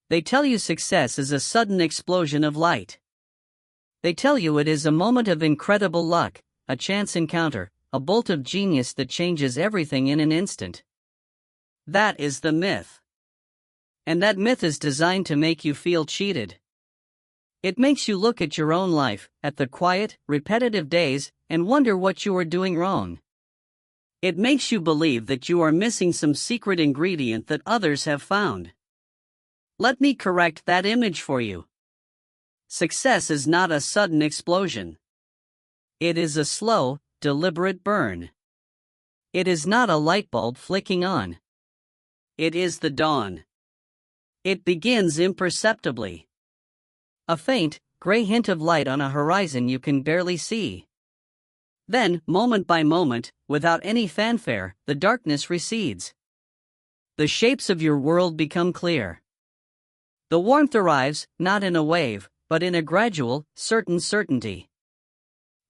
They tell you success is a sudden explosion of light. They tell you it is a moment of incredible luck, a chance encounter, a bolt of genius that changes everything in an instant. That is the myth. And that myth is designed to make you feel cheated. It makes you look at your own life, at the quiet, repetitive days, and wonder what you are doing wrong. It makes you believe that you are missing some secret ingredient that others have found. Let me correct that image for you. Success is not a sudden explosion. It is a slow, deliberate burn. It is not a light bulb flicking on. It is the dawn. It begins imperceptibly. A faint, gray hint of light on a horizon you can barely see. Then, moment by moment, without any fanfare, the darkness recedes. The shapes of your world become clear. The warmth arrives, not in a wave, but in a gradual, certain certainty.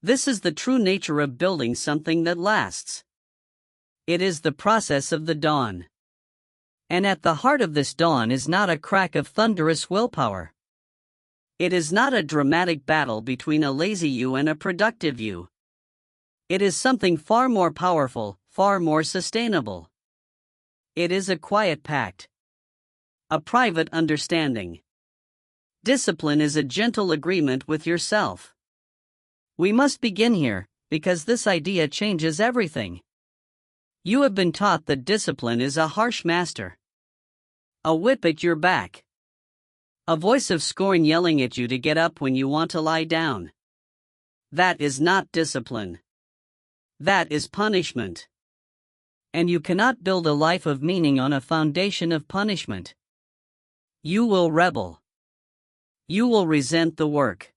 This is the true nature of building something that lasts. It is the process of the dawn. And at the heart of this dawn is not a crack of thunderous willpower. It is not a dramatic battle between a lazy you and a productive you. It is something far more powerful, far more sustainable. It is a quiet pact. A private understanding. Discipline is a gentle agreement with yourself. We must begin here, because this idea changes everything. You have been taught that discipline is a harsh master. A whip at your back. A voice of scorn yelling at you to get up when you want to lie down. That is not discipline. That is punishment. And you cannot build a life of meaning on a foundation of punishment. You will rebel. You will resent the work.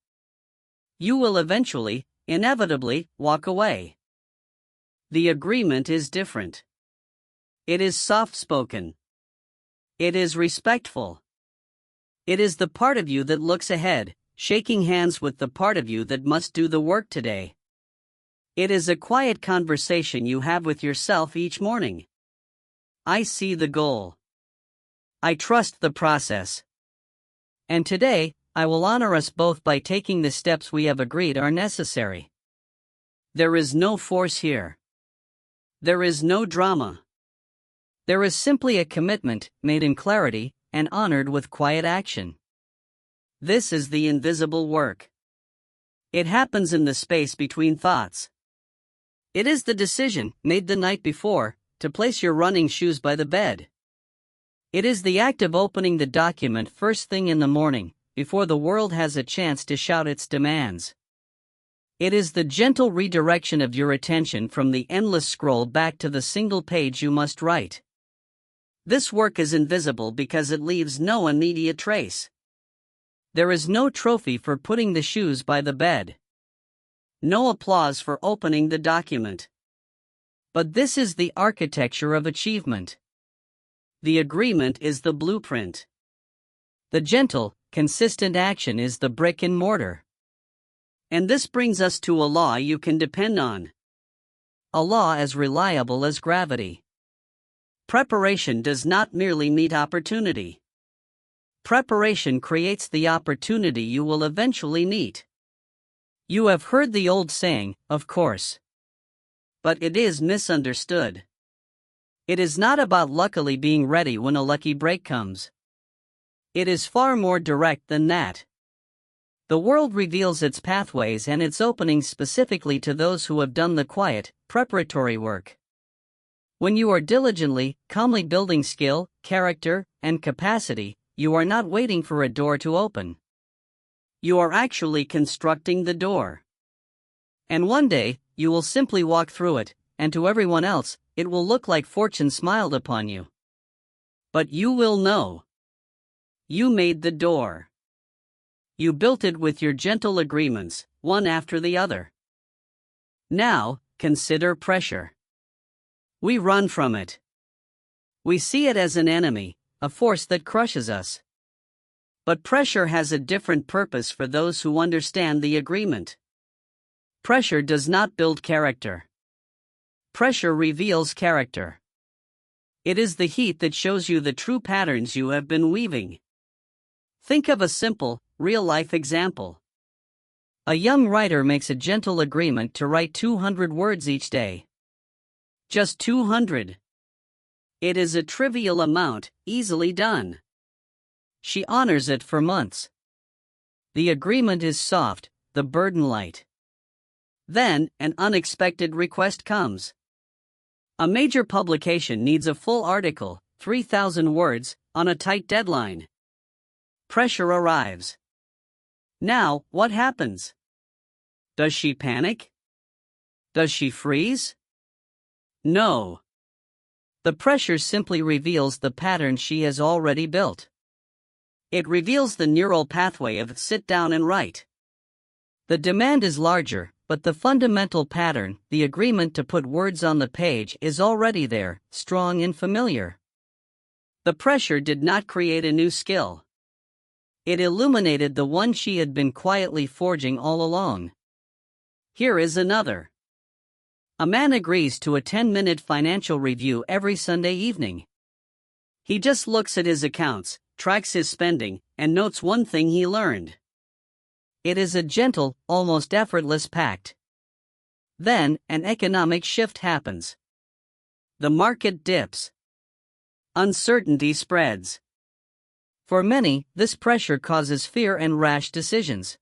You will eventually, inevitably, walk away. The agreement is different. It is soft-spoken. It is respectful. It is the part of you that looks ahead, shaking hands with the part of you that must do the work today. It is a quiet conversation you have with yourself each morning. I see the goal. I trust the process. And today, I will honor us both by taking the steps we have agreed are necessary. There is no force here. There is no drama. There is simply a commitment, made in clarity, and honored with quiet action. This is the invisible work. It happens in the space between thoughts. It is the decision, made the night before, to place your running shoes by the bed. It is the act of opening the document first thing in the morning, before the world has a chance to shout its demands. It is the gentle redirection of your attention from the endless scroll back to the single page you must write. This work is invisible because it leaves no immediate trace. There is no trophy for putting the shoes by the bed. No applause for opening the document. But this is the architecture of achievement. The agreement is the blueprint. The gentle, consistent action is the brick and mortar. And this brings us to a law you can depend on. A law as reliable as gravity. Preparation does not merely meet opportunity. Preparation creates the opportunity you will eventually meet. You have heard the old saying, of course. But it is misunderstood. It is not about luckily being ready when a lucky break comes. It is far more direct than that. The world reveals its pathways and its openings specifically to those who have done the quiet, preparatory work. When you are diligently, calmly building skill, character, and capacity, you are not waiting for a door to open. You are actually constructing the door. And one day, you will simply walk through it, and to everyone else, it will look like fortune smiled upon you. But you will know. You made the door. You built it with your gentle agreements, one after the other. Now, consider pressure. We run from it. We see it as an enemy, a force that crushes us. But pressure has a different purpose for those who understand the agreement. Pressure does not build character. Pressure reveals character. It is the heat that shows you the true patterns you have been weaving. Think of a simple, real-life example. A young writer makes a gentle agreement to write 200 words each day. Just 200. It is a trivial amount, easily done. She honors it for months. The agreement is soft, the burden light. Then, an unexpected request comes. A major publication needs a full article, 3,000 words, on a tight deadline. Pressure arrives. Now, what happens? Does she panic? Does she freeze? No. The pressure simply reveals the pattern she has already built. It reveals the neural pathway of sit down and write. The demand is larger, but the fundamental pattern, the agreement to put words on the page, is already there, strong and familiar. The pressure did not create a new skill. It illuminated the one she had been quietly forging all along. Here is another. A man agrees to a 10-minute financial review every Sunday evening. He just looks at his accounts, tracks his spending, and notes one thing he learned. It is a gentle, almost effortless pact. Then, an economic shift happens. The market dips. Uncertainty spreads. For many, this pressure causes fear and rash decisions.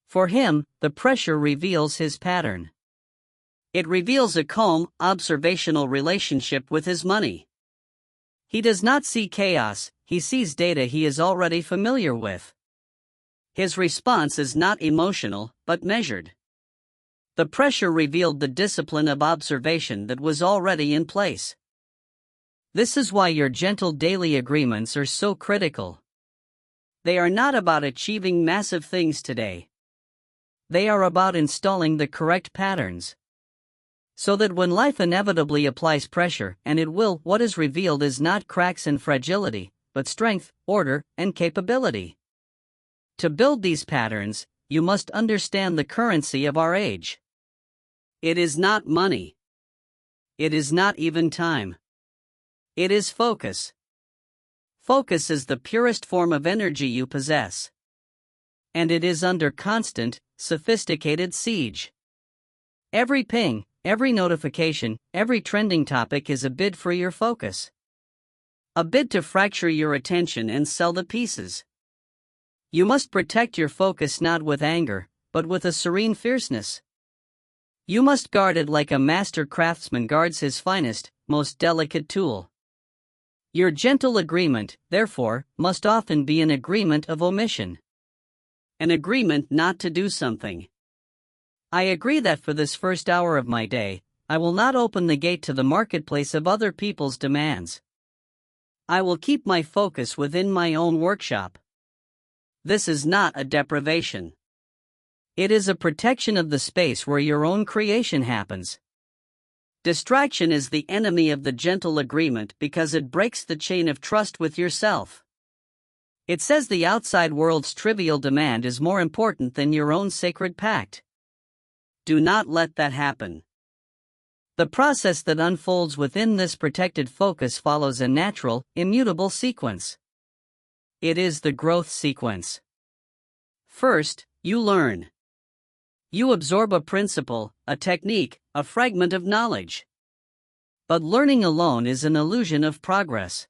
For him, the pressure reveals his pattern. It reveals a calm, observational relationship with his money. He does not see chaos, he sees data he is already familiar with. His response is not emotional, but measured. The pressure revealed the discipline of observation that was already in place. This is why your gentle daily agreements are so critical. They are not about achieving massive things today. They are about installing the correct patterns. So that when life inevitably applies pressure, and it will, what is revealed is not cracks and fragility, but strength, order, and capability. To build these patterns, you must understand the currency of our age. It is not money. It is not even time. It is focus. Focus is the purest form of energy you possess. And it is under constant, sophisticated siege. Every ping, every notification, every trending topic is a bid for your focus. A bid to fracture your attention and sell the pieces. You must protect your focus not with anger, but with a serene fierceness. You must guard it like a master craftsman guards his finest, most delicate tool. Your gentle agreement, therefore, must often be an agreement of omission. An agreement not to do something. I agree that for this first hour of my day, I will not open the gate to the marketplace of other people's demands. I will keep my focus within my own workshop. This is not a deprivation. It is a protection of the space where your own creation happens. Distraction is the enemy of the gentle agreement because it breaks the chain of trust with yourself. It says the outside world's trivial demand is more important than your own sacred pact. Do not let that happen. The process that unfolds within this protected focus follows a natural, immutable sequence. It is the growth sequence. First, you learn. You absorb a principle, a technique, a fragment of knowledge. But learning alone is an illusion of progress.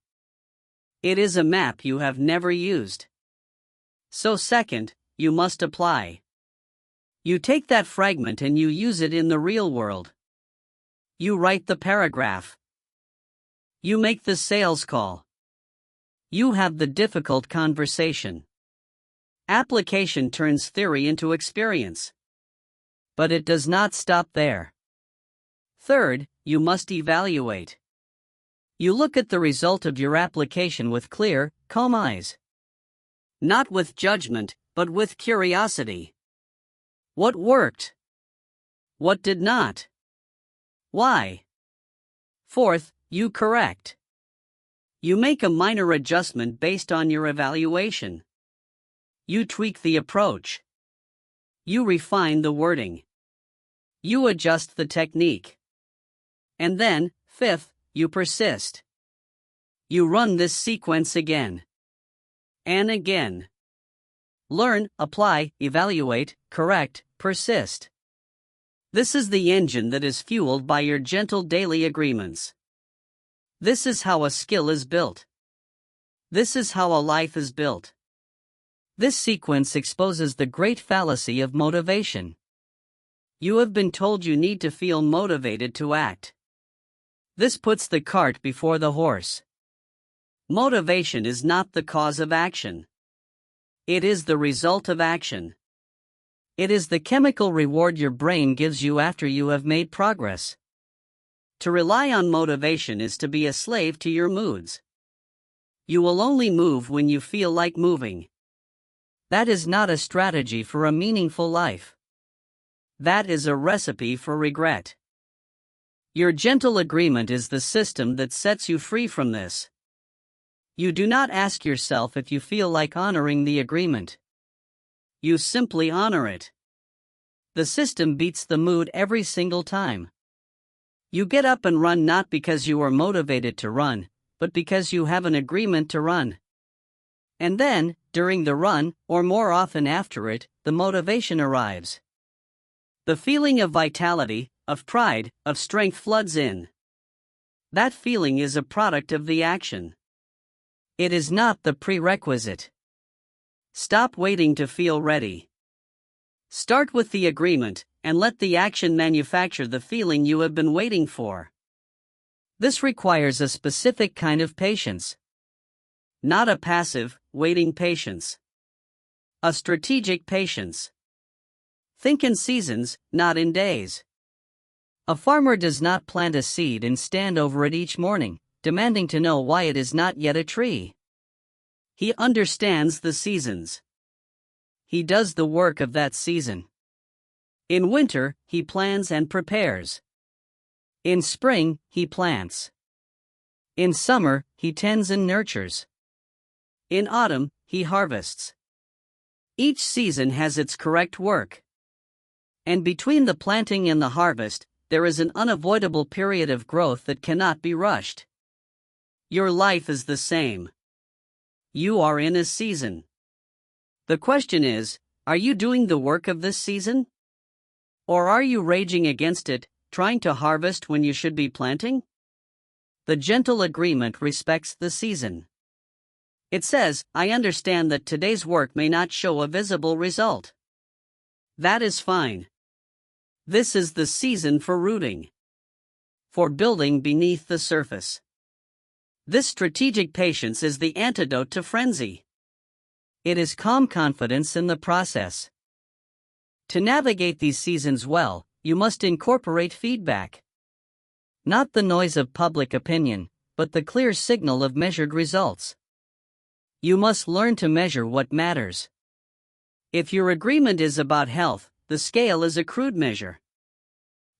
It is a map you have never used. So second, you must apply. You take that fragment and you use it in the real world. You write the paragraph. You make the sales call. You have the difficult conversation. Application turns theory into experience. But it does not stop there. Third, you must evaluate. You look at the result of your application with clear, calm eyes. Not with judgment, but with curiosity. What worked? What did not? Why? Fourth, you correct. You make a minor adjustment based on your evaluation. You tweak the approach. You refine the wording. You adjust the technique. And then, fifth, you persist. You run this sequence again. and again. Learn, apply, evaluate, correct, persist. This is the engine that is fueled by your gentle daily agreements. This is how a skill is built. This is how a life is built. This sequence exposes the great fallacy of motivation. You have been told you need to feel motivated to act. This puts the cart before the horse. Motivation is not the cause of action. It is the result of action. It is the chemical reward your brain gives you after you have made progress. To rely on motivation is to be a slave to your moods. You will only move when you feel like moving. That is not a strategy for a meaningful life. That is a recipe for regret. Your gentle agreement is the system that sets you free from this. You do not ask yourself if you feel like honoring the agreement. You simply honor it. The system beats the mood every single time. You get up and run not because you are motivated to run, but because you have an agreement to run. And then, during the run, or more often after it, the motivation arrives. The feeling of vitality, of pride, of strength floods in. That feeling is a product of the action. It is not the prerequisite. Stop waiting to feel ready. Start with the agreement, and let the action manufacture the feeling you have been waiting for. This requires a specific kind of patience. Not a passive, waiting patience. A strategic patience. Think in seasons, not in days. A farmer does not plant a seed and stand over it each morning, demanding to know why it is not yet a tree. He understands the seasons. He does the work of that season. In winter, he plans and prepares. In spring, he plants. In summer, he tends and nurtures. In autumn, he harvests. Each season has its correct work. And between the planting and the harvest, there is an unavoidable period of growth that cannot be rushed. Your life is the same. You are in a season. The question is, are you doing the work of this season? Or are you raging against it, trying to harvest when you should be planting? The gentle agreement respects the season. It says, I understand that today's work may not show a visible result. That is fine. This is the season for rooting. For building beneath the surface. This strategic patience is the antidote to frenzy. It is calm confidence in the process. To navigate these seasons well, you must incorporate feedback. Not the noise of public opinion, but the clear signal of measured results. You must learn to measure what matters. If your agreement is about health, the scale is a crude measure.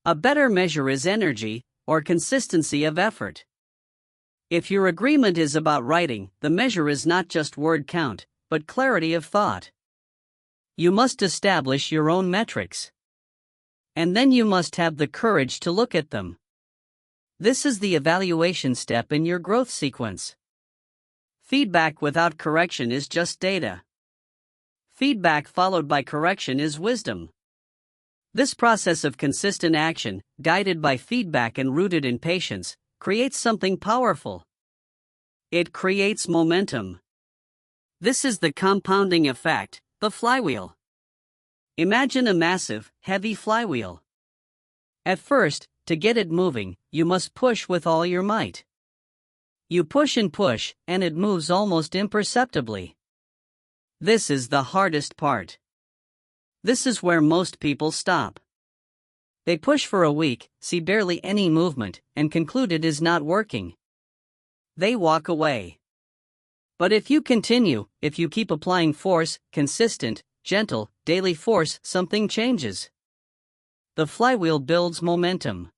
A better measure is energy, or consistency of effort. If your agreement is about writing, the measure is not just word count, but clarity of thought. You must establish your own metrics. And then you must have the courage to look at them. This is the evaluation step in your growth sequence. Feedback without correction is just data. Feedback followed by correction is wisdom. This process of consistent action, guided by feedback and rooted in patience, creates something powerful. It creates momentum. This is the compounding effect, the flywheel. Imagine a massive, heavy flywheel. At first, to get it moving, you must push with all your might. You push, and it moves almost imperceptibly. This is the hardest part. This is where most people stop. They push for a week, see barely any movement, and conclude it is not working. They walk away. But if you continue, if you keep applying force, consistent, gentle, daily force, something changes. The flywheel builds momentum.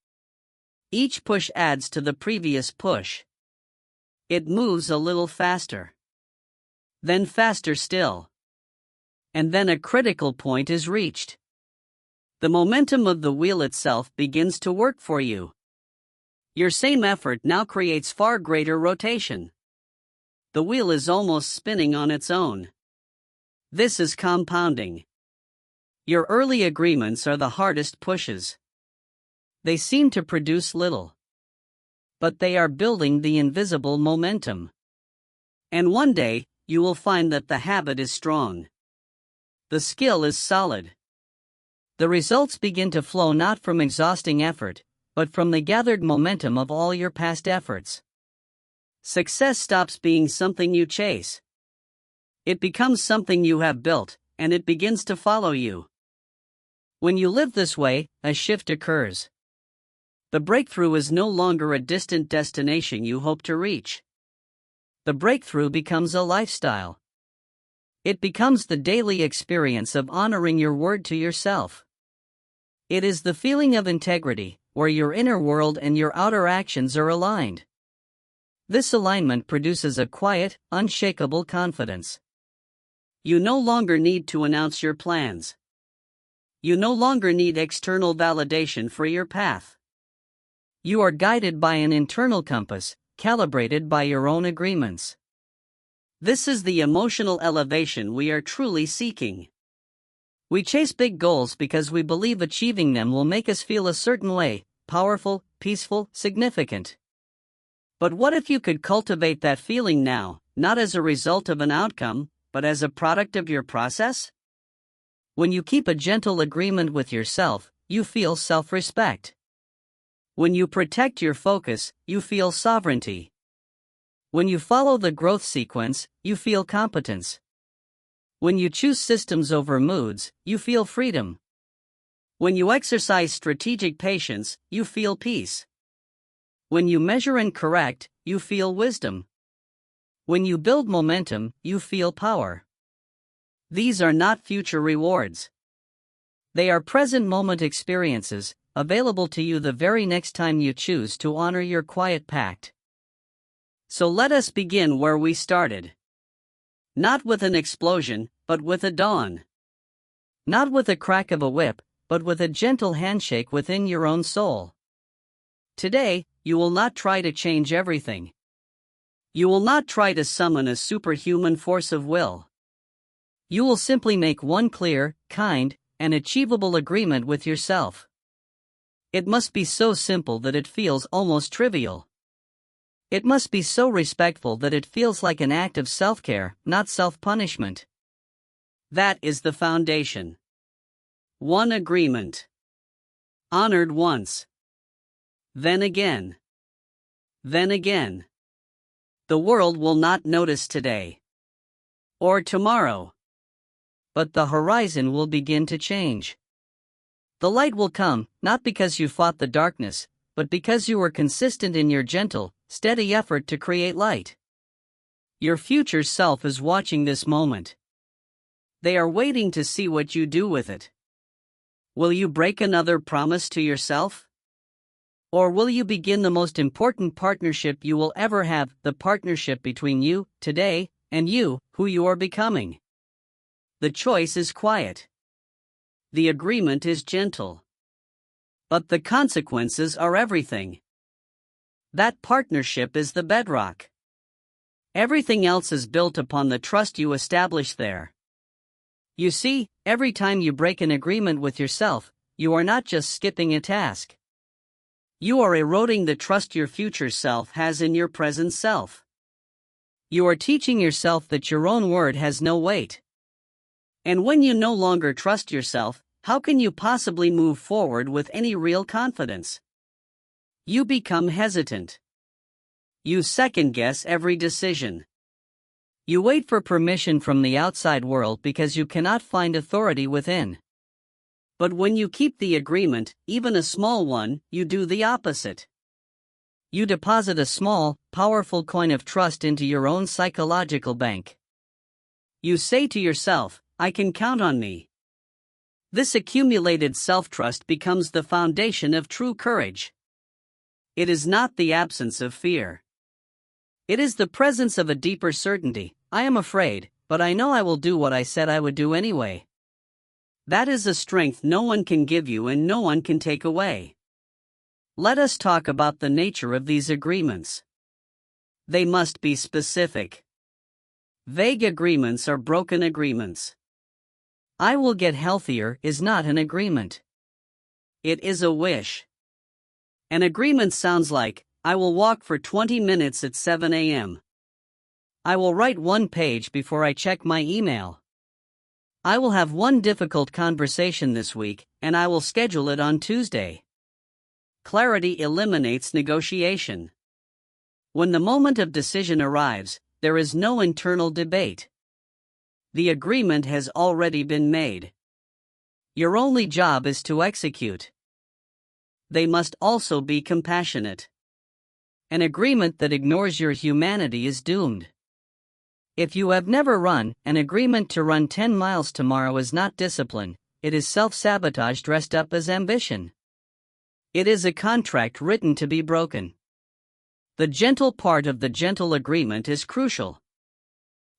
Each push adds to the previous push. It moves a little faster. Then faster still. And then a critical point is reached. The momentum of the wheel itself begins to work for you. Your same effort now creates far greater rotation. the wheel is almost spinning on its own. This is compounding. Your early agreements are the hardest pushes. They seem to produce little. But they are building the invisible momentum. And one day, you will find that the habit is strong. The skill is solid. The results begin to flow not from exhausting effort, but from the gathered momentum of all your past efforts. Success stops being something you chase. It becomes something you have built, and it begins to follow you. When you live this way, a shift occurs. The breakthrough is no longer a distant destination you hope to reach. The breakthrough becomes a lifestyle. It becomes the daily experience of honoring your word to yourself. It is the feeling of integrity, where your inner world and your outer actions are aligned. This alignment produces a quiet, unshakable confidence. You no longer need to announce your plans. You no longer need external validation for your path. You are guided by an internal compass, calibrated by your own agreements. This is the emotional elevation we are truly seeking. We chase big goals because we believe achieving them will make us feel a certain way, powerful, peaceful, significant. But what if you could cultivate that feeling now, not as a result of an outcome, but as a product of your process? When you keep a gentle agreement with yourself, you feel self-respect. When you protect your focus, you feel sovereignty. When you follow the growth sequence, you feel competence. When you choose systems over moods, you feel freedom. When you exercise strategic patience, you feel peace. When you measure and correct, you feel wisdom. When you build momentum, you feel power. These are not future rewards. They are present moment experiences, available to you the very next time you choose to honor your quiet pact. So let us begin where we started. Not with an explosion, but with a dawn. Not with a crack of a whip, but with a gentle handshake within your own soul. Today, you will not try to change everything. You will not try to summon a superhuman force of will. You will simply make one clear, kind, and achievable agreement with yourself. It must be so simple that it feels almost trivial. It must be so respectful that it feels like an act of self-care, not self-punishment. That is the foundation. One agreement. Honored once. Then again. Then again. The world will not notice today. Or tomorrow. But the horizon will begin to change. The light will come, not because you fought the darkness, but because you were consistent in your gentle, steady effort to create light. Your future self is watching this moment. They are waiting to see what you do with it. Will you break another promise to yourself? Or will you begin the most important partnership you will ever have, the partnership between you, today, and you, who you are becoming? The choice is quiet. The agreement is gentle. But the consequences are everything. That partnership is the bedrock. Everything else is built upon the trust you establish there. You see, every time you break an agreement with yourself, you are not just skipping a task. You are eroding the trust your future self has in your present self. You are teaching yourself that your own word has no weight. And when you no longer trust yourself, how can you possibly move forward with any real confidence? You become hesitant. You second-guess every decision. You wait for permission from the outside world because you cannot find authority within. But when you keep the agreement, even a small one, you do the opposite. You deposit a small, powerful coin of trust into your own psychological bank. You say to yourself, I can count on me. This accumulated self-trust becomes the foundation of true courage. It is not the absence of fear. It is the presence of a deeper certainty. I am afraid, but I know I will do what I said I would do anyway. That is a strength no one can give you and no one can take away. Let us talk about the nature of these agreements. They must be specific. Vague agreements are broken agreements. I will get healthier is not an agreement. It is a wish. An agreement sounds like, I will walk for 20 minutes at 7 a.m. I will write one page before I check my email. I will have one difficult conversation this week, and I will schedule it on Tuesday. Clarity eliminates negotiation. When the moment of decision arrives, there is no internal debate. The agreement has already been made. Your only job is to execute. They must also be compassionate. An agreement that ignores your humanity is doomed. If you have never run, an agreement to run 10 miles tomorrow is not discipline, it is self-sabotage dressed up as ambition. It is a contract written to be broken. The gentle part of the gentle agreement is crucial.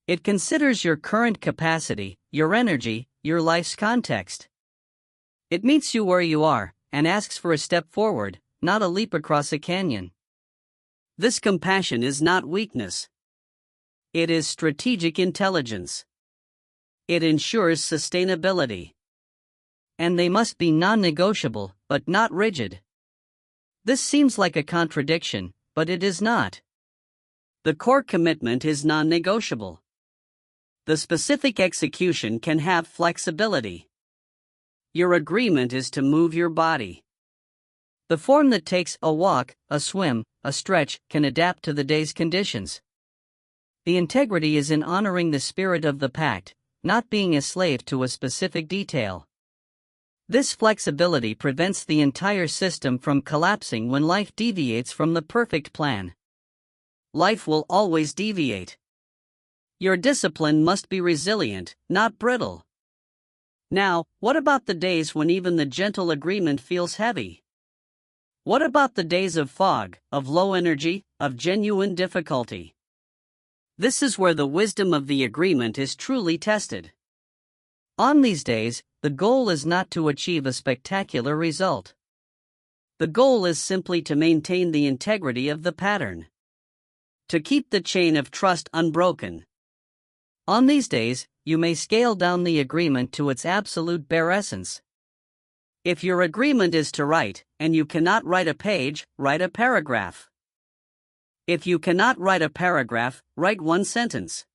It considers your current capacity, your energy, your life's context. It meets you where you are, and asks for a step forward, not a leap across a canyon. This compassion is not weakness. It is strategic intelligence. It ensures sustainability. And they must be non-negotiable, but not rigid. This seems like a contradiction, but it is not. The core commitment is non-negotiable. The specific execution can have flexibility. Your agreement is to move your body. The form that takes a walk, a swim, a stretch can adapt to the day's conditions. The integrity is in honoring the spirit of the pact, not being a slave to a specific detail. This flexibility prevents the entire system from collapsing when life deviates from the perfect plan. Life will always deviate. Your discipline must be resilient, not brittle. Now, what about the days when even the gentle agreement feels heavy? What about the days of fog, of low energy, of genuine difficulty? This is where the wisdom of the agreement is truly tested. On these days, the goal is not to achieve a spectacular result. The goal is simply to maintain the integrity of the pattern. To keep the chain of trust unbroken. On these days, you may scale down the agreement to its absolute bare essence. If your agreement is to write, and you cannot write a page, write a paragraph. If you cannot write a paragraph, write one sentence.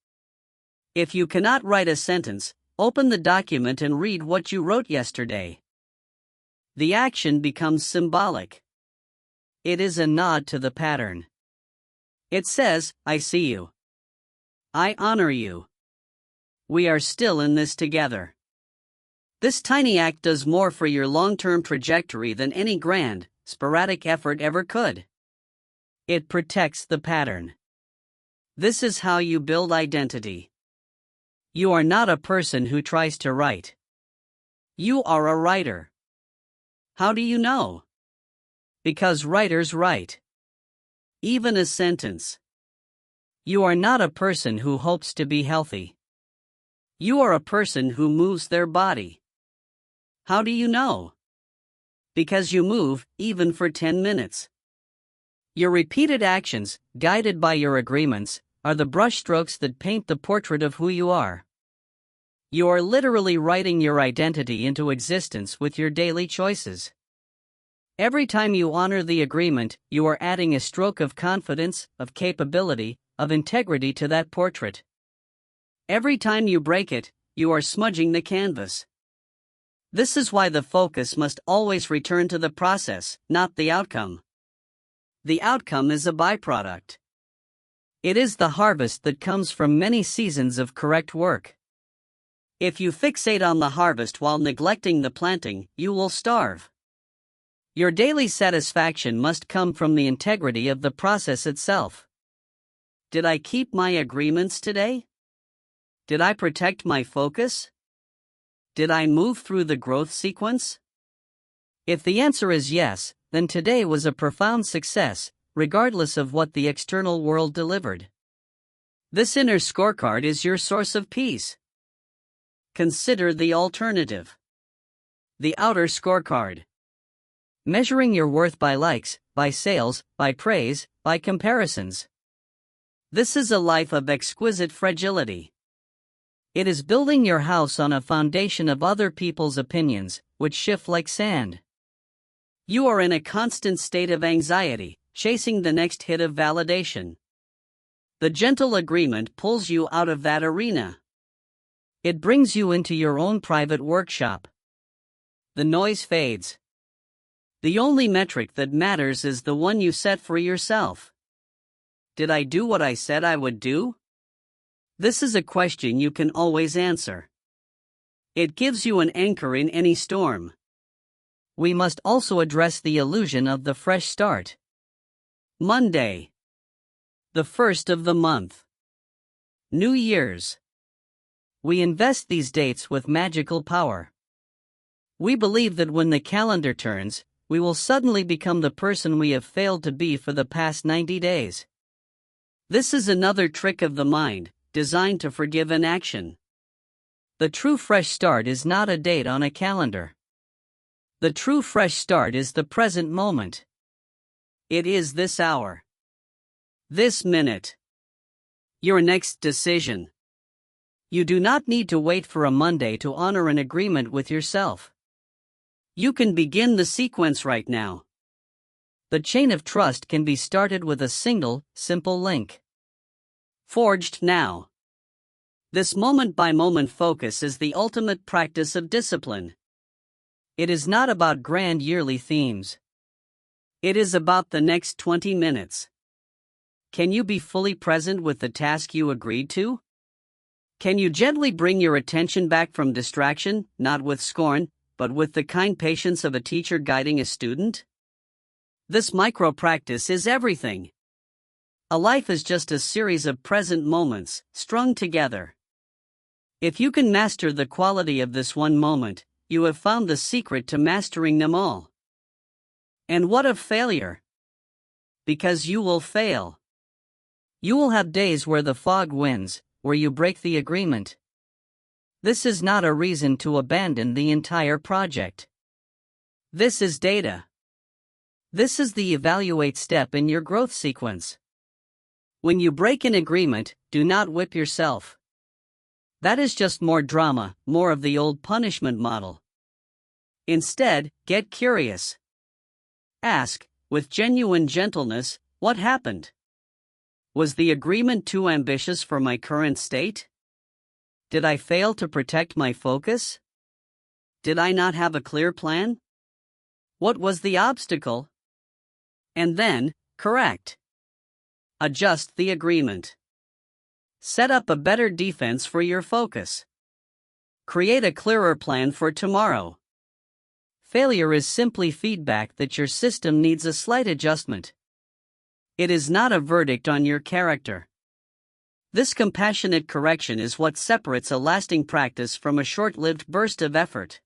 If you cannot write a sentence, open the document and read what you wrote yesterday. The action becomes symbolic. It is a nod to the pattern. It says, I see you. I honor you. We are still in this together. This tiny act does more for your long-term trajectory than any grand, sporadic effort ever could. It protects the pattern. This is how you build identity. You are not a person who tries to write. You are a writer. How do you know? Because writers write. Even a sentence. You are not a person who hopes to be healthy. You are a person who moves their body. How do you know? Because you move, even for 10 minutes. Your repeated actions, guided by your agreements, are the brushstrokes that paint the portrait of who you are. You are literally writing your identity into existence with your daily choices. Every time you honor the agreement, you are adding a stroke of confidence, of capability, of integrity to that portrait. Every time you break it, you are smudging the canvas. This is why the focus must always return to the process, not the outcome. The outcome is a byproduct. It is the harvest that comes from many seasons of correct work. If you fixate on the harvest while neglecting the planting, you will starve. Your daily satisfaction must come from the integrity of the process itself. Did I keep my agreements today? Did I protect my focus? Did I move through the growth sequence? If the answer is yes, then today was a profound success, regardless of what the external world delivered. This inner scorecard is your source of peace. Consider the alternative. The outer scorecard. Measuring your worth by likes, by sales, by praise, by comparisons. This is a life of exquisite fragility. It is building your house on a foundation of other people's opinions, which shift like sand. You are in a constant state of anxiety, chasing the next hit of validation. The gentle agreement pulls you out of that arena. It brings you into your own private workshop. The noise fades. The only metric that matters is the one you set for yourself. Did I do what I said I would do? This is a question you can always answer. It gives you an anchor in any storm. We must also address the illusion of the fresh start. Monday. The first of the month. New Year's. We invest these dates with magical power. We believe that when the calendar turns, we will suddenly become the person we have failed to be for the past 90 days. This is another trick of the mind, designed to forgive inaction. The true fresh start is not a date on a calendar. The true fresh start is the present moment. It is this hour. This minute. Your next decision. You do not need to wait for a Monday to honor an agreement with yourself. You can begin the sequence right now. The chain of trust can be started with a single, simple link. Forged now. This moment-by-moment focus is the ultimate practice of discipline. It is not about grand yearly themes. It is about the next 20 minutes. Can you be fully present with the task you agreed to? Can you gently bring your attention back from distraction, not with scorn, but with the kind patience of a teacher guiding a student? This micro-practice is everything. A life is just a series of present moments, strung together. If you can master the quality of this one moment, you have found the secret to mastering them all. And what of failure? Because you will fail. You will have days where the fog wins, where you break the agreement. This is not a reason to abandon the entire project. This is data. This is the evaluate step in your growth sequence. When you break an agreement, do not whip yourself. That is just more drama, more of the old punishment model. Instead, get curious. Ask, with genuine gentleness, what happened? Was the agreement too ambitious for my current state? Did I fail to protect my focus? Did I not have a clear plan? What was the obstacle? And then, correct. Adjust the agreement. Set up a better defense for your focus. Create a clearer plan for tomorrow. Failure is simply feedback that your system needs a slight adjustment. It is not a verdict on your character. This compassionate correction is what separates a lasting practice from a short-lived burst of effort.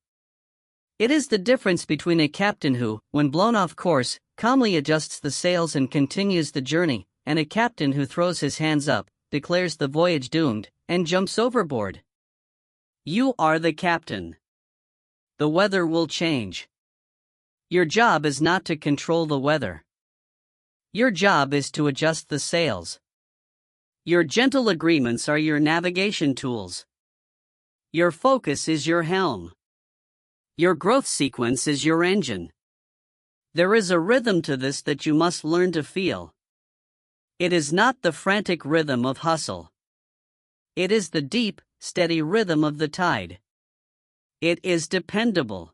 It is the difference between a captain who, when blown off course, calmly adjusts the sails and continues the journey, and a captain who throws his hands up, declares the voyage doomed, and jumps overboard. You are the captain. The weather will change. Your job is not to control the weather. Your job is to adjust the sails. Your gentle agreements are your navigation tools. Your focus is your helm. Your growth sequence is your engine. There is a rhythm to this that you must learn to feel. It is not the frantic rhythm of hustle. It is the deep, steady rhythm of the tide. It is dependable.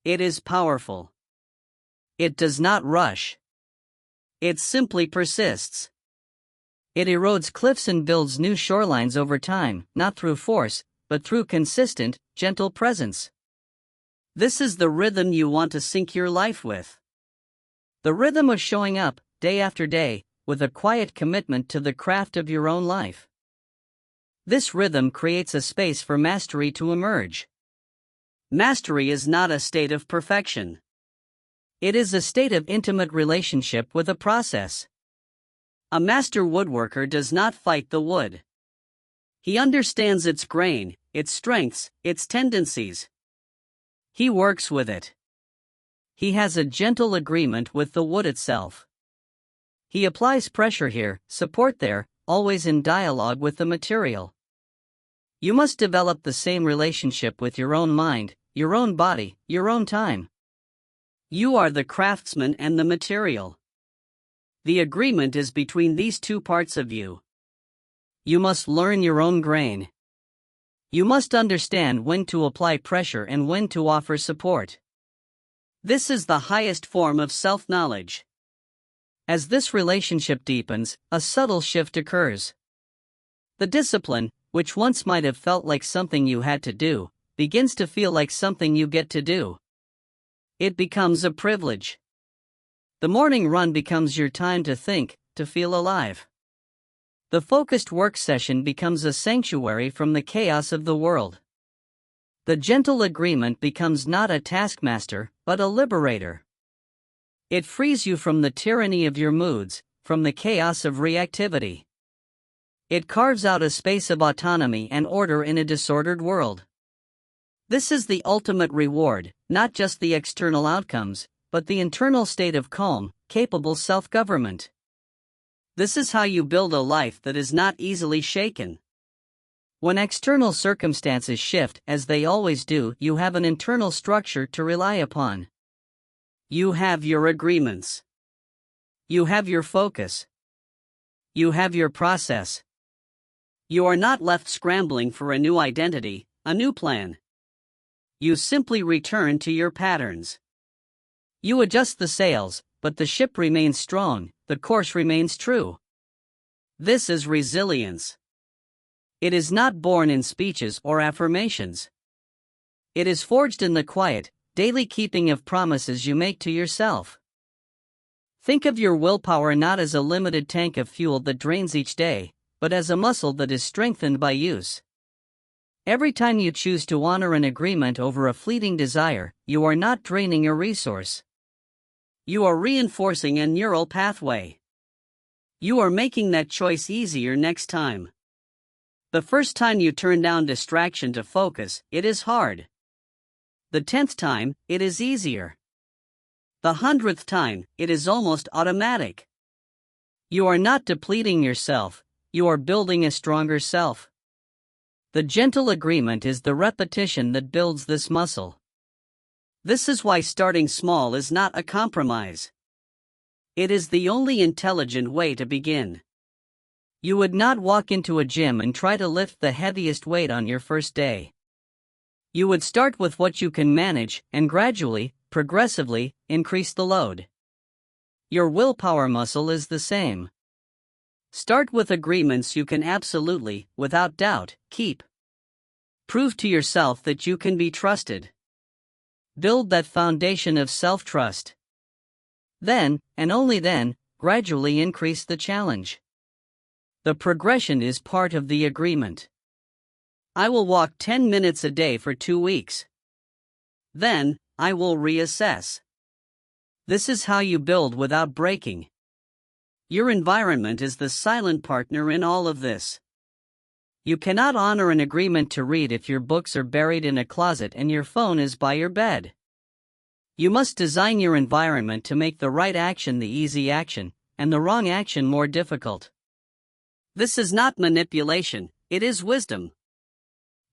It is powerful. It does not rush. It simply persists. It erodes cliffs and builds new shorelines over time, not through force, but through consistent, gentle presence. This is the rhythm you want to sync your life with. The rhythm of showing up, day after day, with a quiet commitment to the craft of your own life. This rhythm creates a space for mastery to emerge. Mastery is not a state of perfection. It is a state of intimate relationship with a process. A master woodworker does not fight the wood. He understands its grain, its strengths, its tendencies. He works with it. He has a gentle agreement with the wood itself. He applies pressure here, support there, always in dialogue with the material. You must develop the same relationship with your own mind, your own body, your own time. You are the craftsman and the material. The agreement is between these two parts of you. You must learn your own grain. You must understand when to apply pressure and when to offer support. This is the highest form of self-knowledge. As this relationship deepens, a subtle shift occurs. The discipline, which once might have felt like something you had to do, begins to feel like something you get to do. It becomes a privilege. The morning run becomes your time to think, to feel alive. The focused work session becomes a sanctuary from the chaos of the world. The gentle agreement becomes not a taskmaster, but a liberator. It frees you from the tyranny of your moods, from the chaos of reactivity. It carves out a space of autonomy and order in a disordered world. This is the ultimate reward, not just the external outcomes, but the internal state of calm, capable self-government. This is how you build a life that is not easily shaken. When external circumstances shift, as they always do, you have an internal structure to rely upon. You have your agreements. You have your focus. You have your process. You are not left scrambling for a new identity, a new plan. You simply return to your patterns. You adjust the sails, but the ship remains strong, the course remains true. This is resilience. It is not born in speeches or affirmations. It is forged in the quiet, daily keeping of promises you make to yourself. Think of your willpower not as a limited tank of fuel that drains each day, but as a muscle that is strengthened by use. Every time you choose to honor an agreement over a fleeting desire, you are not draining a resource. You are reinforcing a neural pathway. You are making that choice easier next time. The first time you turn down distraction to focus, it is hard. The 10th time, it is easier. The 100th time, it is almost automatic. You are not depleting yourself, you are building a stronger self. The gentle agreement is the repetition that builds this muscle. This is why starting small is not a compromise. It is the only intelligent way to begin. You would not walk into a gym and try to lift the heaviest weight on your first day. You would start with what you can manage and gradually, progressively, increase the load. Your willpower muscle is the same. Start with agreements you can absolutely, without doubt, keep. Prove to yourself that you can be trusted. Build that foundation of self-trust. Then, and only then, gradually increase the challenge. The progression is part of the agreement. I will walk 10 minutes a day for 2 weeks. Then, I will reassess. This is how you build without breaking. Your environment is the silent partner in all of this. You cannot honor an agreement to read if your books are buried in a closet and your phone is by your bed. You must design your environment to make the right action the easy action, and the wrong action more difficult. This is not manipulation, it is wisdom.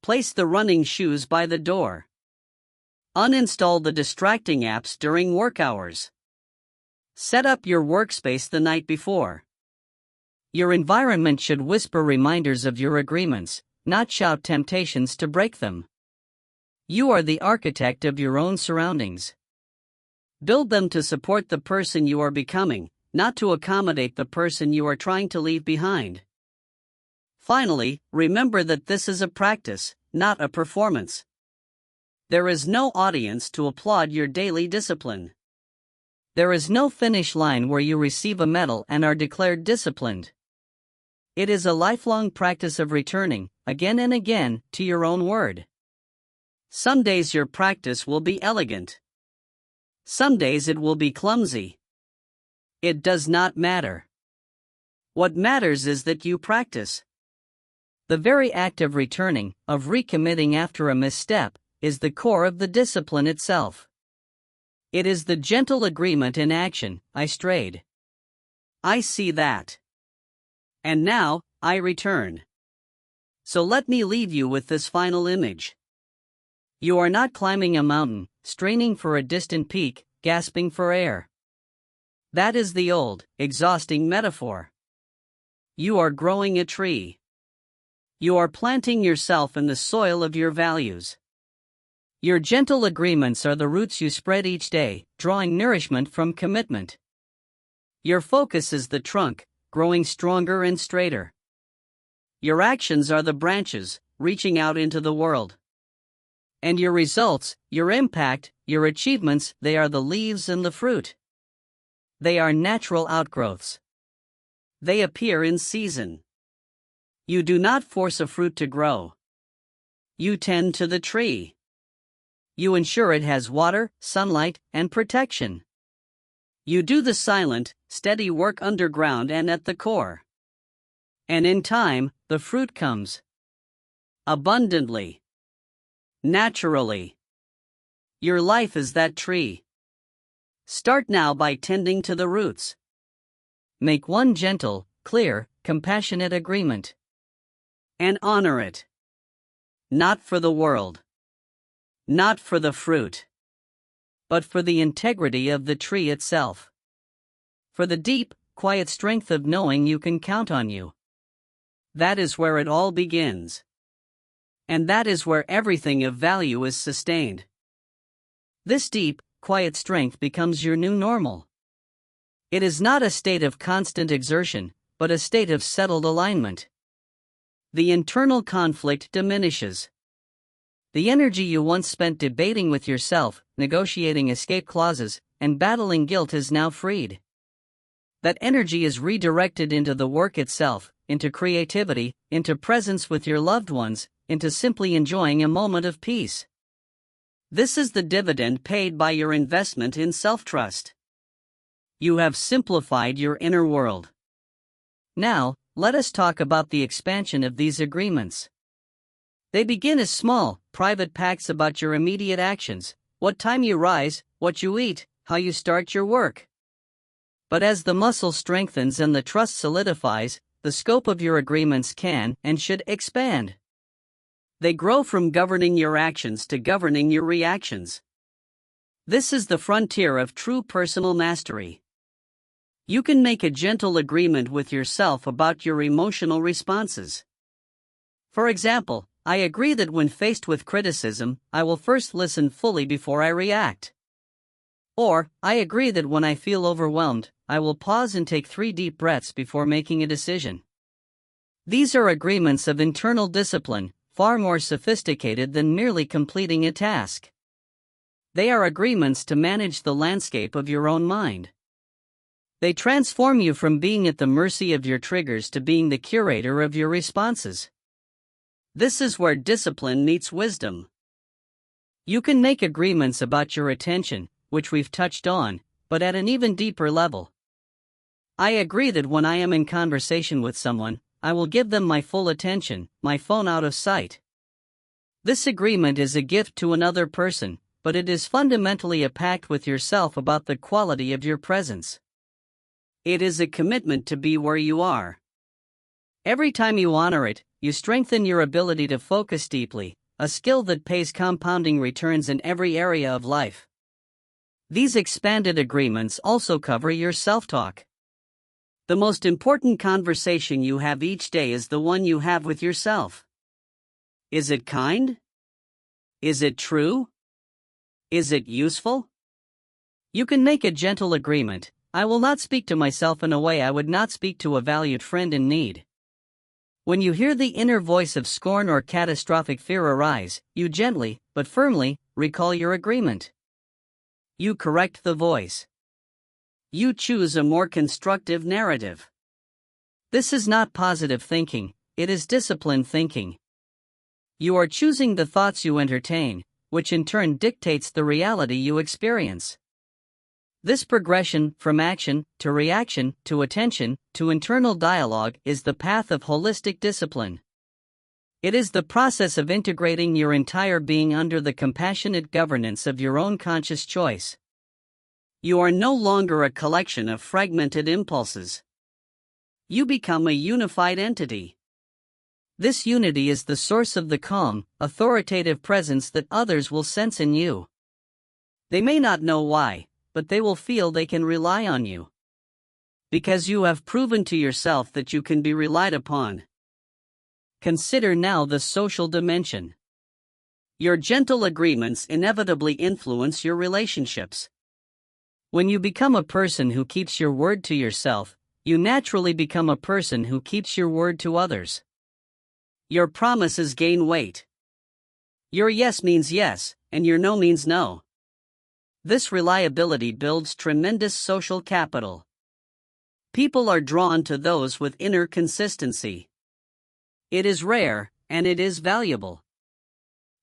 Place the running shoes by the door. Uninstall the distracting apps during work hours. Set up your workspace the night before. Your environment should whisper reminders of your agreements, not shout temptations to break them. You are the architect of your own surroundings. Build them to support the person you are becoming, not to accommodate the person you are trying to leave behind. Finally, remember that this is a practice, not a performance. There is no audience to applaud your daily discipline. There is no finish line where you receive a medal and are declared disciplined. It is a lifelong practice of returning, again and again, to your own word. Some days your practice will be elegant. Some days it will be clumsy. It does not matter. What matters is that you practice. The very act of returning, of recommitting after a misstep, is the core of the discipline itself. It is the gentle agreement in action, I strayed. I see that. And now, I return. So let me leave you with this final image. You are not climbing a mountain, straining for a distant peak, gasping for air. That is the old, exhausting metaphor. You are growing a tree. You are planting yourself in the soil of your values. Your gentle agreements are the roots you spread each day, drawing nourishment from commitment. Your focus is the trunk, growing stronger and straighter. Your actions are the branches, reaching out into the world. And your results, your impact, your achievements, they are the leaves and the fruit. They are natural outgrowths. They appear in season. You do not force a fruit to grow. You tend to the tree. You ensure it has water, sunlight, and protection. You do the silent, steady work underground and at the core. And in time, the fruit comes. Abundantly. Naturally. Your life is that tree. Start now by tending to the roots. Make one gentle, clear, compassionate agreement. And honor it. Not for the world. Not for the fruit. But for the integrity of the tree itself. For the deep, quiet strength of knowing you can count on you. That is where it all begins. And that is where everything of value is sustained. This deep, quiet strength becomes your new normal. It is not a state of constant exertion, but a state of settled alignment. The internal conflict diminishes. The energy you once spent debating with yourself, negotiating escape clauses, and battling guilt is now freed. That energy is redirected into the work itself, into creativity, into presence with your loved ones, into simply enjoying a moment of peace. This is the dividend paid by your investment in self-trust. You have simplified your inner world. Now, let us talk about the expansion of these agreements. They begin as small, private pacts about your immediate actions, what time you rise, what you eat, how you start your work. But as the muscle strengthens and the trust solidifies, the scope of your agreements can and should expand. They grow from governing your actions to governing your reactions. This is the frontier of true personal mastery. You can make a gentle agreement with yourself about your emotional responses. For example, I agree that when faced with criticism, I will first listen fully before I react. Or, I agree that when I feel overwhelmed, I will pause and take 3 deep breaths before making a decision. These are agreements of internal discipline, far more sophisticated than merely completing a task. They are agreements to manage the landscape of your own mind. They transform you from being at the mercy of your triggers to being the curator of your responses. This is where discipline meets wisdom. You can make agreements about your attention, which we've touched on, but at an even deeper level. I agree that when I am in conversation with someone, I will give them my full attention, my phone out of sight. This agreement is a gift to another person, but it is fundamentally a pact with yourself about the quality of your presence. It is a commitment to be where you are. Every time you honor it, you strengthen your ability to focus deeply, a skill that pays compounding returns in every area of life. These expanded agreements also cover your self-talk. The most important conversation you have each day is the one you have with yourself. Is it kind? Is it true? Is it useful? You can make a gentle agreement. I will not speak to myself in a way I would not speak to a valued friend in need. When you hear the inner voice of scorn or catastrophic fear arise, you gently, but firmly, recall your agreement. You correct the voice. You choose a more constructive narrative. This is not positive thinking, it is disciplined thinking. You are choosing the thoughts you entertain, which in turn dictates the reality you experience. This progression from action to reaction to attention to internal dialogue is the path of holistic discipline. It is the process of integrating your entire being under the compassionate governance of your own conscious choice. You are no longer a collection of fragmented impulses. You become a unified entity. This unity is the source of the calm, authoritative presence that others will sense in you. They may not know why, but they will feel they can rely on you. Because you have proven to yourself that you can be relied upon. Consider now the social dimension. Your gentle agreements inevitably influence your relationships. When you become a person who keeps your word to yourself, you naturally become a person who keeps your word to others. Your promises gain weight. Your yes means yes, and your no means no. This reliability builds tremendous social capital. People are drawn to those with inner consistency. It is rare, and it is valuable.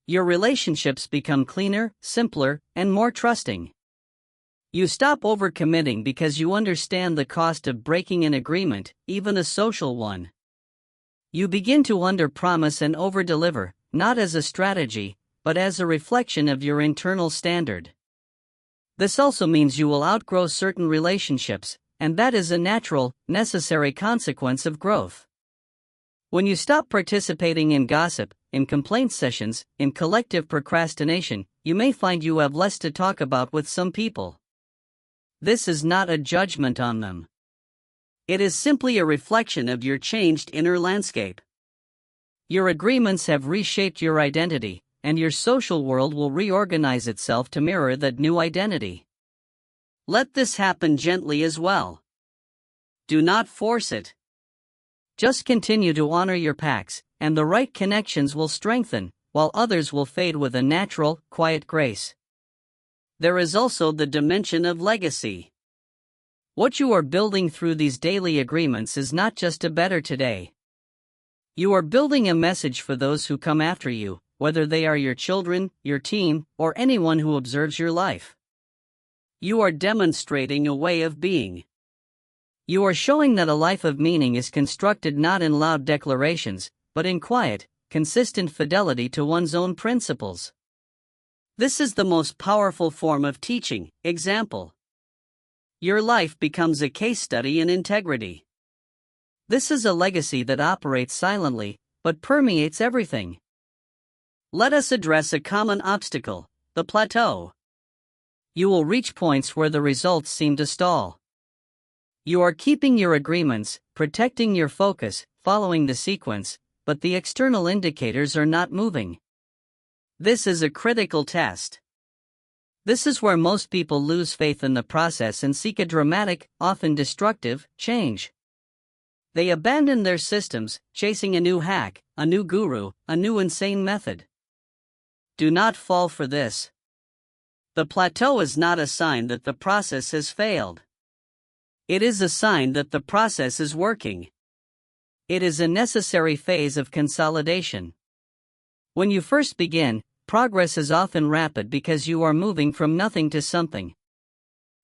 Your relationships become cleaner, simpler, and more trusting. You stop overcommitting because you understand the cost of breaking an agreement, even a social one. You begin to underpromise and overdeliver, not as a strategy, but as a reflection of your internal standard. This also means you will outgrow certain relationships, and that is a natural, necessary consequence of growth. When you stop participating in gossip, in complaint sessions, in collective procrastination, you may find you have less to talk about with some people. This is not a judgment on them. It is simply a reflection of your changed inner landscape. Your agreements have reshaped your identity, and your social world will reorganize itself to mirror that new identity. Let this happen gently as well. Do not force it. Just continue to honor your pacts, and the right connections will strengthen, while others will fade with a natural, quiet grace. There is also the dimension of legacy. What you are building through these daily agreements is not just a better today. You are building a message for those who come after you, whether they are your children, your team, or anyone who observes your life. You are demonstrating a way of being. You are showing that a life of meaning is constructed not in loud declarations, but in quiet, consistent fidelity to one's own principles. This is the most powerful form of teaching, example. Your life becomes a case study in integrity. This is a legacy that operates silently, but permeates everything. Let us address a common obstacle, the plateau. You will reach points where the results seem to stall. You are keeping your agreements, protecting your focus, following the sequence, but the external indicators are not moving. This is a critical test. This is where most people lose faith in the process and seek a dramatic, often destructive, change. They abandon their systems, chasing a new hack, a new guru, a new insane method. Do not fall for this. The plateau is not a sign that the process has failed. It is a sign that the process is working. It is a necessary phase of consolidation. When you first begin, progress is often rapid because you are moving from nothing to something.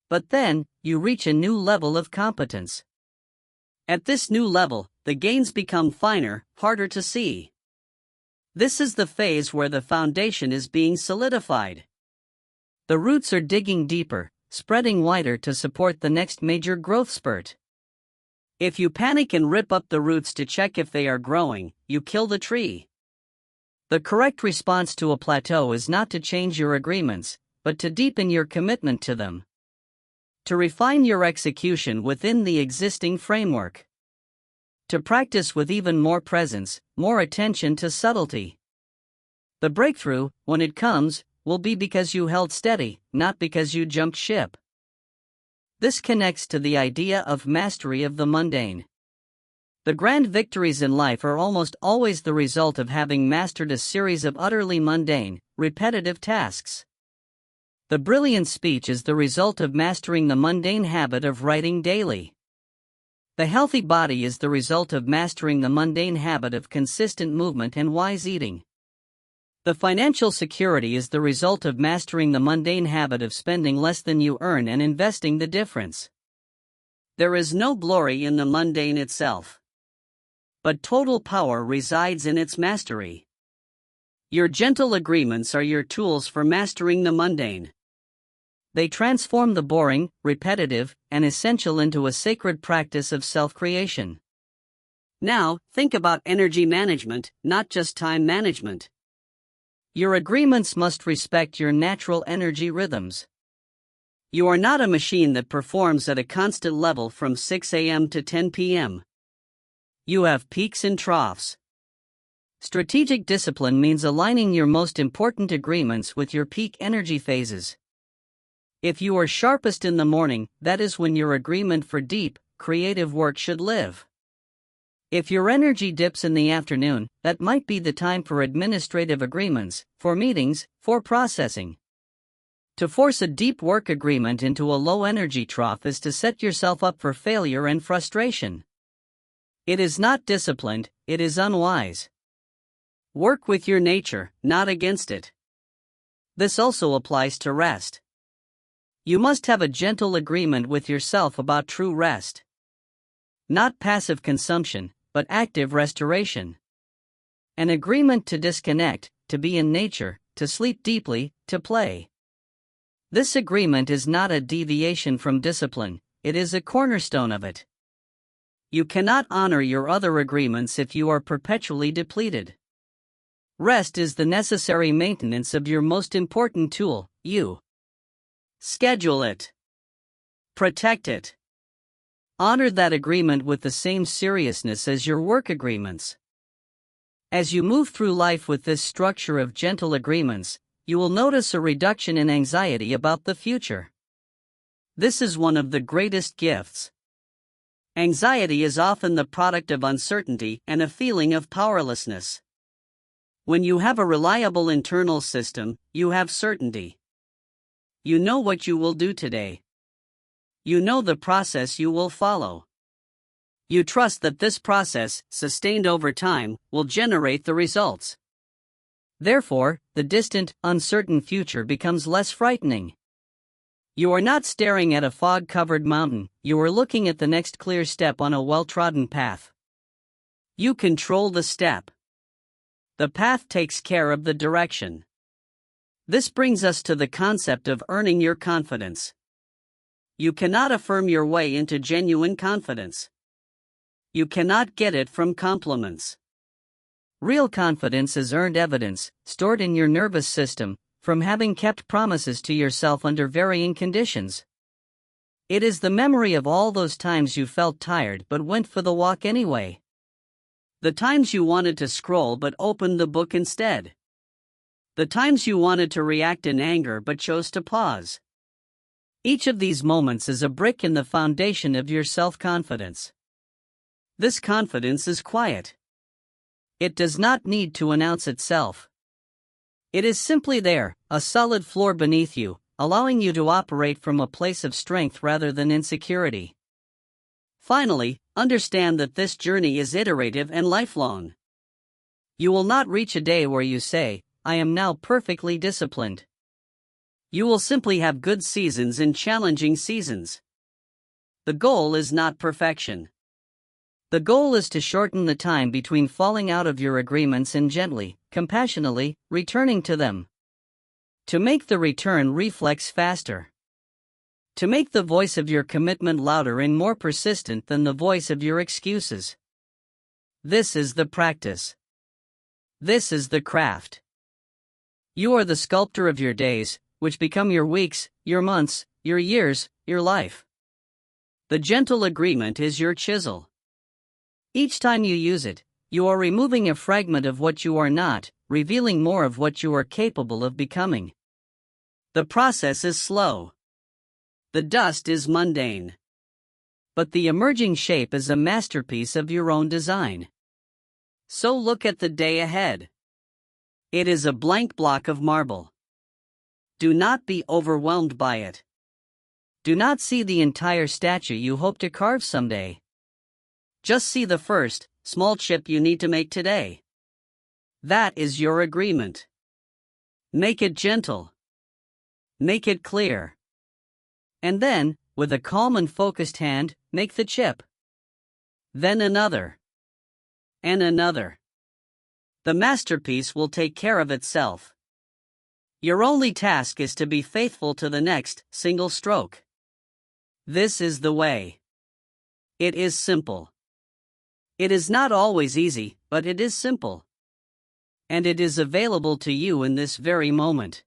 But then, you reach a new level of competence. At this new level, the gains become finer, harder to see. This is the phase where the foundation is being solidified. The roots are digging deeper, spreading wider to support the next major growth spurt. If you panic and rip up the roots to check if they are growing, you kill the tree. The correct response to a plateau is not to change your agreements, but to deepen your commitment to them. To refine your execution within the existing framework. To practice with even more presence, more attention to subtlety. The breakthrough, when it comes, will be because you held steady, not because you jumped ship. This connects to the idea of mastery of the mundane. The grand victories in life are almost always the result of having mastered a series of utterly mundane, repetitive tasks. The brilliant speech is the result of mastering the mundane habit of writing daily. The healthy body is the result of mastering the mundane habit of consistent movement and wise eating. The financial security is the result of mastering the mundane habit of spending less than you earn and investing the difference. There is no glory in the mundane itself. But total power resides in its mastery. Your gentle agreements are your tools for mastering the mundane. They transform the boring, repetitive, and essential into a sacred practice of self-creation. Now, think about energy management, not just time management. Your agreements must respect your natural energy rhythms. You are not a machine that performs at a constant level from 6 a.m. to 10 p.m. You have peaks and troughs. Strategic discipline means aligning your most important agreements with your peak energy phases. If you are sharpest in the morning, that is when your agreement for deep, creative work should live. If your energy dips in the afternoon, that might be the time for administrative agreements, for meetings, for processing. To force a deep work agreement into a low energy trough is to set yourself up for failure and frustration. It is not disciplined, it is unwise. Work with your nature, not against it. This also applies to rest. You must have a gentle agreement with yourself about true rest. Not passive consumption, but active restoration. An agreement to disconnect, to be in nature, to sleep deeply, to play. This agreement is not a deviation from discipline, it is a cornerstone of it. You cannot honor your other agreements if you are perpetually depleted. Rest is the necessary maintenance of your most important tool, you. Schedule it. Protect it. Honor that agreement with the same seriousness as your work agreements. As you move through life with this structure of gentle agreements, you will notice a reduction in anxiety about the future. This is one of the greatest gifts. Anxiety is often the product of uncertainty and a feeling of powerlessness. When you have a reliable internal system, you have certainty. You know what you will do today. You know the process you will follow. You trust that this process, sustained over time, will generate the results. Therefore, the distant, uncertain future becomes less frightening. You are not staring at a fog-covered mountain, you are looking at the next clear step on a well-trodden path. You control the step. The path takes care of the direction. This brings us to the concept of earning your confidence. You cannot affirm your way into genuine confidence. You cannot get it from compliments. Real confidence is earned evidence, stored in your nervous system, from having kept promises to yourself under varying conditions. It is the memory of all those times you felt tired but went for the walk anyway. The times you wanted to scroll but opened the book instead. The times you wanted to react in anger but chose to pause. Each of these moments is a brick in the foundation of your self-confidence. This confidence is quiet. It does not need to announce itself. It is simply there, a solid floor beneath you, allowing you to operate from a place of strength rather than insecurity. Finally, understand that this journey is iterative and lifelong. You will not reach a day where you say, "I am now perfectly disciplined." You will simply have good seasons and challenging seasons. The goal is not perfection. The goal is to shorten the time between falling out of your agreements and gently, compassionately, returning to them. To make the return reflex faster. To make the voice of your commitment louder and more persistent than the voice of your excuses. This is the practice. This is the craft. You are the sculptor of your days, which become your weeks, your months, your years, your life. The gentle agreement is your chisel. Each time you use it, you are removing a fragment of what you are not, revealing more of what you are capable of becoming. The process is slow. The dust is mundane. But the emerging shape is a masterpiece of your own design. So look at the day ahead. It is a blank block of marble. Do not be overwhelmed by it. Do not see the entire statue you hope to carve someday. Just see the first, small chip you need to make today. That is your agreement. Make it gentle. Make it clear. And then, with a calm and focused hand, make the chip. Then another. And another. The masterpiece will take care of itself. Your only task is to be faithful to the next single stroke. This is the way. It is simple. It is not always easy, but it is simple. And it is available to you in this very moment.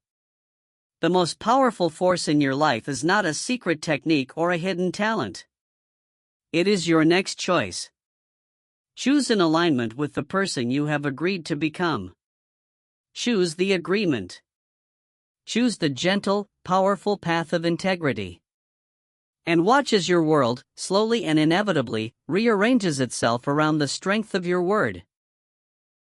The most powerful force in your life is not a secret technique or a hidden talent. It is your next choice. Choose in alignment with the person you have agreed to become. Choose the agreement. Choose the gentle, powerful path of integrity. And watch as your world, slowly and inevitably, rearranges itself around the strength of your word.